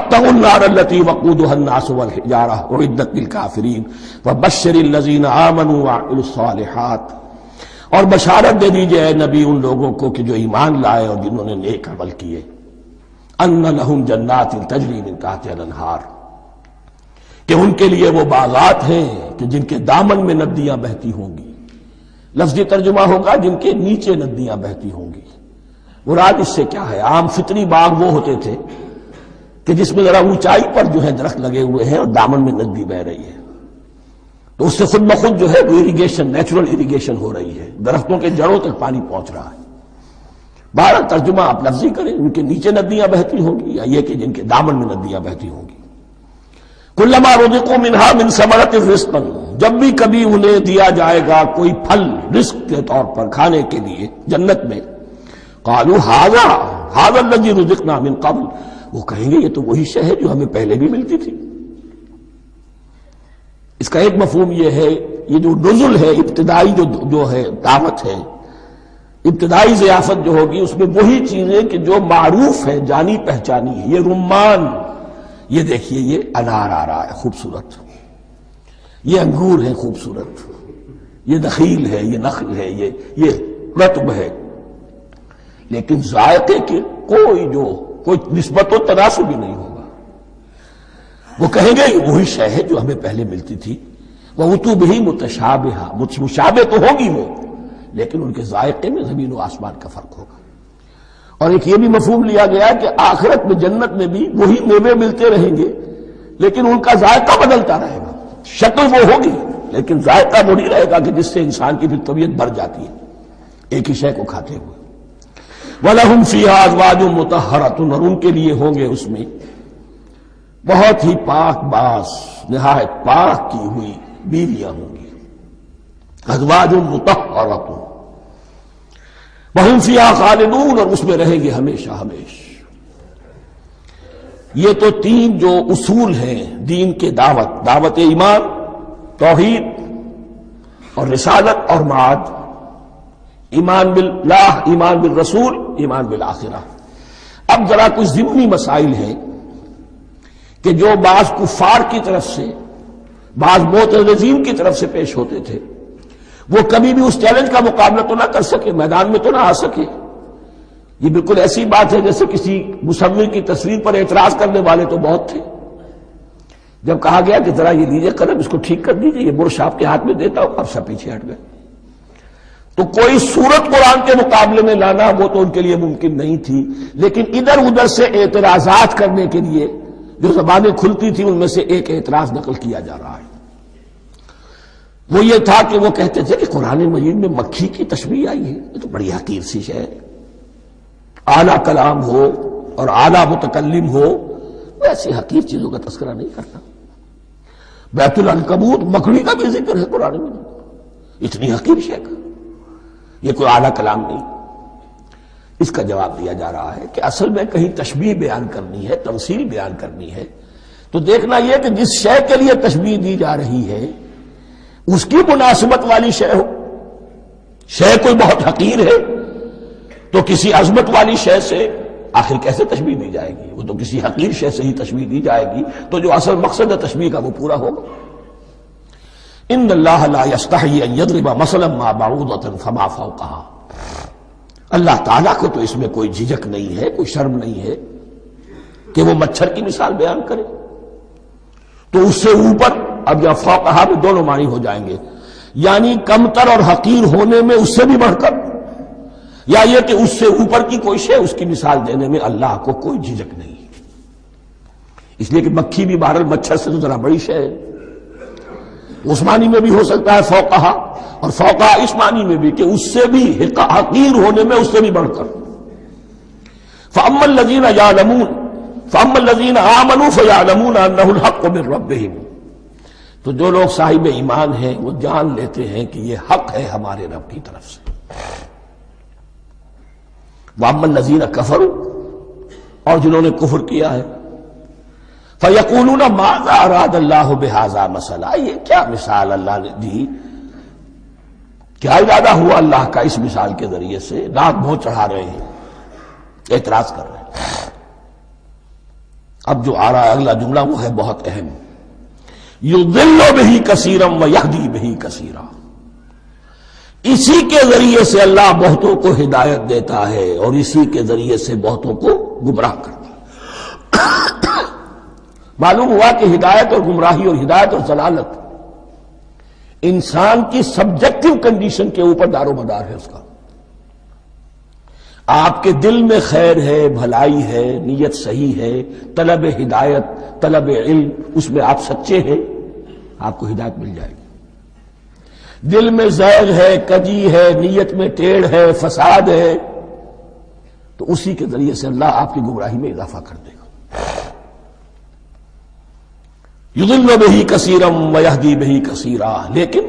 واتقوا النار التي وقودها الناس والحجارة أعدت للكافرين وبشر الذين آمنوا وعملوا الصالحات، اور بشارت دے دیجئے اے نبی ان لوگوں کو کہ جو ایمان لائے اور جنہوں نے نیک عمل کیے، ان لہم جنات تجری من تحتها الانہار، کہ ان کے لیے وہ باغات ہیں کہ جن کے دامن میں ندیاں بہتی ہوں گی۔ لفظی ترجمہ ہوگا جن کے نیچے ندیاں بہتی ہوں گی۔ مراد اس سے کیا ہے؟ عام فطری باغ وہ ہوتے تھے کہ جس میں ذرا اونچائی پر جو ہے درخت لگے ہوئے ہیں اور دامن میں ندی بہ رہی ہے، تو اس سے خود بخود جو ہے وہ اریگیشن، نیچرل اریگیشن ہو رہی ہے، درختوں کے جڑوں تک پانی پہنچ رہا ہے۔ بہرحال ترجمہ آپ لفظی کریں، ان کے نیچے ندیاں بہتی ہوں گی یا یہ کہ جن کے دامن میں ندیاں بہتی ہوں گی۔ کلما رزقوا منها من ثمرۃ رزقا، جب بھی کبھی انہیں دیا جائے گا کوئی پھل رزق کے طور پر کھانے کے لیے جنت میں، قالوا هذا الذي رزقنا من قبل، وہ کہیں گے یہ تو وہی شے ہے جو ہمیں پہلے بھی ملتی تھی۔ اس کا ایک مفہوم یہ ہے، یہ جو نزل ہے، ابتدائی جو ہے دعوت ہے، ابتدائی ضیافت جو ہوگی اس میں وہی چیزیں کہ جو معروف ہے، جانی پہچانی ہے۔ یہ رمان، یہ دیکھیے یہ انار آ رہا ہے خوبصورت، یہ انگور ہے خوبصورت، یہ نخیل ہے، یہ نخل ہے، یہ رطب ہے، لیکن ذائقے کے کوئی نسبت و تناسب بھی نہیں ہوگا۔ وہ کہیں گے یہ وہی شے ہے جو ہمیں پہلے ملتی تھی، وَأُتُوا بِهِ مُتَشَابِهًا، مشابہ تو ہوگی وہ، لیکن ان کے ذائقے میں زمین و آسمان کا فرق ہوگا۔ اور ایک یہ بھی مفہوم لیا گیا کہ آخرت میں جنت میں بھی وہی میوے ملتے رہیں گے، لیکن ان کا ذائقہ بدلتا رہے گا۔ شکل وہ ہوگی لیکن ذائقہ وہی رہے گا کہ جس سے انسان کی پھر طبیعت بھر جاتی ہے ایک ہی شے کو کھاتے ہوئے۔ وَلَهُمْ فِيهَا أَزْوَاجٌ مُطَهَّرَةٌ، اور ان کے لیے ہوں گے اس میں بہت ہی پاک باز، نہایت پاک کی ہوئی بیویاں ہوں گی۔ أَزْوَاجٌ مُطَهَّرَةٌ وَهُمْ فِيهَا خَالِدُونَ، اور اس میں رہیں گے ہمیشہ ہمیش۔ یہ تو تین جو اصول ہیں دین کے دعوت ایمان، توحید اور رسالت اور معاد، ایمان باللہ، ایمان بالرسول، ایمان بالآخرہ۔ اب ذرا کچھ ضمنی مسائل ہیں کہ جو بعض کفار کی طرف سے، بعض معترضین کی طرف سے پیش ہوتے تھے، وہ کبھی بھی اس چیلنج کا مقابلہ تو نہ کر سکے، میدان میں تو نہ آ سکے۔ یہ بالکل ایسی بات ہے جیسے کسی مصور کی تصویر پر اعتراض کرنے والے تو بہت تھے۔ جب کہا گیا کہ ذرا یہ لیجیے قلم، اس کو ٹھیک کر دیجیے، یہ برش آپ کے ہاتھ میں دیتا ہوں، اب سب پیچھے ہٹ گئے۔ تو کوئی صورت قرآن کے مقابلے میں لانا وہ تو ان کے لیے ممکن نہیں تھی، لیکن ادھر ادھر سے اعتراضات کرنے کے لیے جو زبانیں کھلتی تھی ان میں سے ایک اعتراض نقل کیا جا رہا ہے۔ وہ یہ تھا کہ وہ کہتے تھے کہ قرآن مجید میں مکھی کی تشبیہ آئی ہے، یہ تو بڑی حقیر سی شے ہے، اعلیٰ کلام ہو اور اعلیٰ متکلم ہو، ایسی حقیر چیزوں کا تذکرہ نہیں کرتا۔ بیت العنکبوت، مکڑی کا بھی ذکر ہے قرآن میں، اتنی حقیر شے کا، یہ کوئی اعلیٰ کلام نہیں۔ اس کا جواب دیا جا رہا ہے کہ اصل میں کہیں تشبیہ بیان کرنی ہے، تمثیل بیان کرنی ہے، تو دیکھنا یہ کہ جس شے کے لیے تشبیہ دی جا رہی ہے اس کی مناسبت والی شے ہو۔ شے کوئی بہت حقیر ہے تو کسی عظمت والی شے سے آخر کیسے تشبیہ دی جائے گی؟ وہ تو کسی حقیر شے سے ہی تشبیہ دی جائے گی تو جو اصل مقصد ہے تشبیہ کا وہ پورا ہوگا۔ ان اللہ لا یستحی ان یضرب مثلا ما بعوضۃ فما فوقها، اللہ تعالیٰ کو تو اس میں کوئی جھجک نہیں ہے، کوئی شرم نہیں ہے کہ وہ مچھر کی مثال بیان کرے، تو اس سے اوپر، اب یا فوقها میں دونوں معنی ہو جائیں گے، یعنی کمتر اور حقیر ہونے میں اس سے بھی بڑھ کر، یا یہ کہ اس سے اوپر کی کوئی شے اس کی مثال دینے میں اللہ کو کوئی جھجک نہیں، اس لیے کہ مکھی بھی بہرحال مچھر سے تو ذرا بڑی شے ہے۔ اس معنی میں بھی ہو سکتا ہے فوقہا، اور فوقہا اس معنی میں بھی کہ اس سے بھی حقیر ہونے میں اس سے بھی بڑھ کر۔ فَأَمَّا الَّذِينَ يَعْلَمُونَ فَأَمَّا الَّذِينَ آمَنُوا فَيَعْلَمُونَ أَنَّهُ الْحَقُّ مِنْ رَبِّهِمْ، تو جو لوگ صاحب ایمان ہیں وہ جان لیتے ہیں کہ یہ حق ہے ہمارے رب کی طرف سے۔ وَأَمَّا الَّذِينَ كَفَرُوا، اور جنہوں نے کفر کیا ہے، فَيَقُولُونَ مَاذَا أَرَادَ اللَّهُ بِهَذَا مَثَلًا، یہ کیا مثال اللہ نے دی، کیا ارادہ ہوا اللہ کا اس مثال کے ذریعے سے؟ ناک منہ چڑھا رہے ہیں، اعتراض کر رہے ہیں۔ اب جو آ رہا ہے اگلا جملہ وہ ہے بہت اہم، یضل بہ کثیرا ویہدی بہ کثیرا، اسی کے ذریعے سے اللہ بہتوں کو ہدایت دیتا ہے اور اسی کے ذریعے سے بہتوں کو گمراہ کرتا ہے۔ معلوم ہوا کہ ہدایت اور گمراہی اور ہدایت اور ضلالت انسان کی سبجیکٹو کنڈیشن کے اوپر دار و مدار ہے اس کا۔ آپ کے دل میں خیر ہے، بھلائی ہے، نیت صحیح ہے، طلب ہدایت، طلب علم، اس میں آپ سچے ہیں، آپ کو ہدایت مل جائے گی۔ دل میں زیغ ہے، کجی ہے، نیت میں ٹیڑھ ہے، فساد ہے، تو اسی کے ذریعے سے اللہ آپ کی گمراہی میں اضافہ کر دے گا۔ یضل بہ کثیرا ویہدی بہ کثیرا، لیکن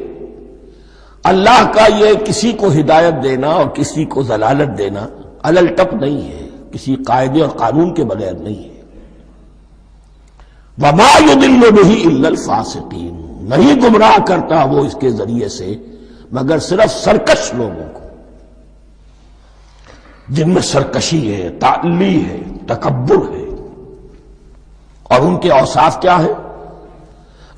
اللہ کا یہ کسی کو ہدایت دینا اور کسی کو ضلالت دینا علل ٹپ نہیں ہے، کسی قاعدے اور قانون کے بغیر نہیں ہے۔ وما یضل بہ الا الفاسقین، نہیں گمراہ کرتا وہ اس کے ذریعے سے مگر صرف سرکش لوگوں کو، جن میں سرکشی ہے، تعلی ہے، تکبر ہے، اور ان کے اوصاف کیا ہے؟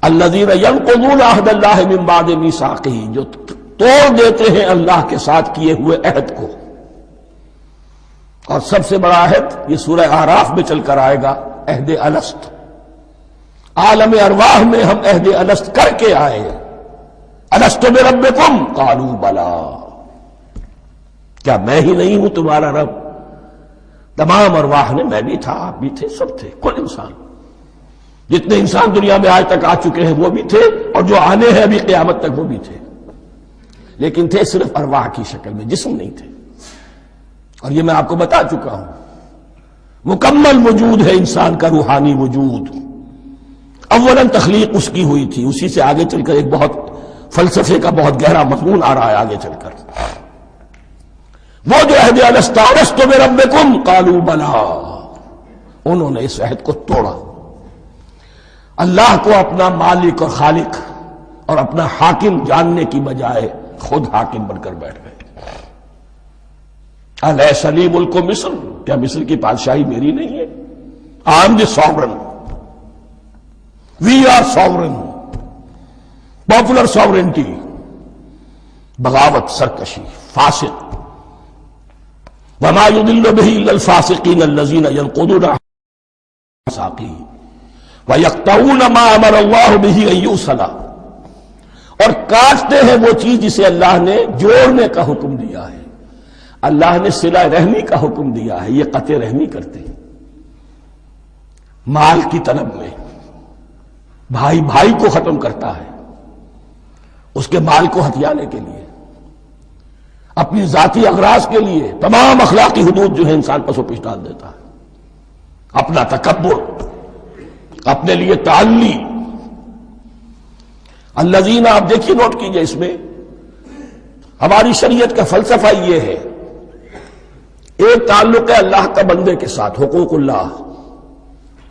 الذین ینقضون عہد اللہ من بعد میثاقہ، جو توڑ دیتے ہیں اللہ کے ساتھ کیے ہوئے عہد کو۔ اور سب سے بڑا عہد یہ سورہ اعراف میں چل کر آئے گا، عہد الست۔ عالم ارواح میں ہم عہد الست کر کے آئے ہیں، الست بربکم قالوا بلا، کیا میں ہی نہیں ہوں تمہارا رب؟ تمام ارواح نے، میں بھی تھا، آپ بھی تھے، سب تھے، کل انسان، جتنے انسان دنیا میں آج تک آ چکے ہیں وہ بھی تھے، اور جو آنے ہیں ابھی قیامت تک وہ بھی تھے، لیکن تھے صرف ارواح کی شکل میں، جسم نہیں تھے۔ اور یہ میں آپ کو بتا چکا ہوں، مکمل وجود ہے انسان کا روحانی وجود۔ اولاً تخلیق اس کی ہوئی تھی، اسی سے آگے چل کر ایک بہت فلسفے کا بہت گہرا مضمون آ رہا ہے آگے چل کر۔ وہ جو عہد الست الست بربکم قالوا بلا، انہوں نے اس عہد کو توڑا، اللہ کو اپنا مالک اور خالق اور اپنا حاکم جاننے کی بجائے خود حاکم بن کر بیٹھ گئے۔ الیس لی ملک مصر، کیا مصر کی بادشاہی میری نہیں ہے؟ I am the sovereign, we are sovereign, popular sovereignty, بغاوت، سرکشی، فاسق۔ وما يضل به الا الفاسقين الذين ينقضون الميثاق وَيَقْطَعُونَ مَا أَمَرَ اللَّهُ بِهِ أَن يُوصَلَ، اور کاٹتے ہیں وہ چیز جسے اللہ نے جوڑنے کا حکم دیا ہے۔ اللہ نے صلہ رحمی کا حکم دیا ہے، یہ قطع رحمی کرتے ہیں۔ مال کی طلب میں بھائی بھائی کو ختم کرتا ہے، اس کے مال کو ہتھیانے کے لیے، اپنی ذاتی اغراض کے لیے تمام اخلاقی حدود جو ہے انسان پس و پیش ڈال دیتا ہے، اپنا تکبر، اپنے لیے تعلی۔ الذین، آپ دیکھیے، نوٹ کیجئے، اس میں ہماری شریعت کا فلسفہ یہ ہے، ایک تعلق ہے اللہ کا بندے کے ساتھ، حقوق اللہ،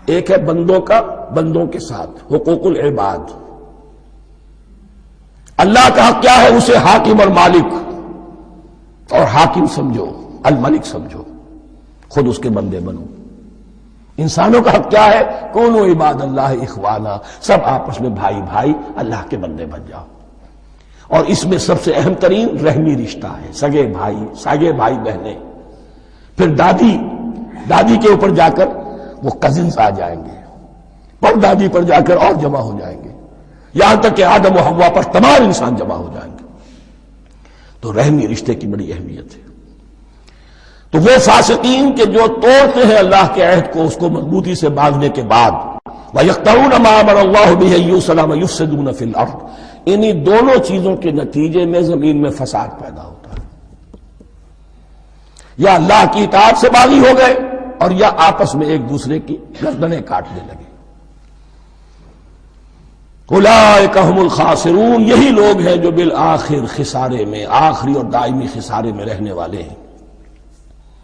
ایک ہے بندوں کا بندوں کے ساتھ، حقوق العباد۔ اللہ کا حق کیا ہے؟ اسے حاکم اور مالک، اور حاکم سمجھو، الملک سمجھو، خود اس کے بندے بنو۔ انسانوں کا حق کیا ہے؟ کونوا عباد اللہ اخوانا، سب آپس میں بھائی بھائی اللہ کے بندے بن جاؤ۔ اور اس میں سب سے اہم ترین رحمی رشتہ ہے، سگے بھائی، سگے بھائی بہنیں، پھر دادی کے اوپر جا کر وہ کزنز آ جائیں گے، پر دادی پر جا کر اور جمع ہو جائیں گے، یہاں تک کہ آدم و حوا پر تمام انسان جمع ہو جائیں گے۔ تو رحمی رشتے کی بڑی اہمیت ہے۔ تو وہ فاسقین کے جو توڑتے ہیں اللہ کے عہد کو، اس کو مضبوطی سے باندھنے کے بعد، وَيَقْطَعُونَ مَا أَمَرَ اللَّهُ بِهِ أَن يُوصَلَ وَيُفْسِدُونَ فِي الْأَرْضِ، انہی دونوں چیزوں کے نتیجے میں زمین میں فساد پیدا ہوتا ہے۔ یا اللہ کی اطاعت سے باغی ہو گئے، اور یا آپس میں ایک دوسرے کی گردنیں کاٹنے لگے۔ اولئک هم الخاسرون، یہی لوگ ہیں جو بالآخر خسارے میں، آخری اور دائمی خسارے میں رہنے والے ہیں۔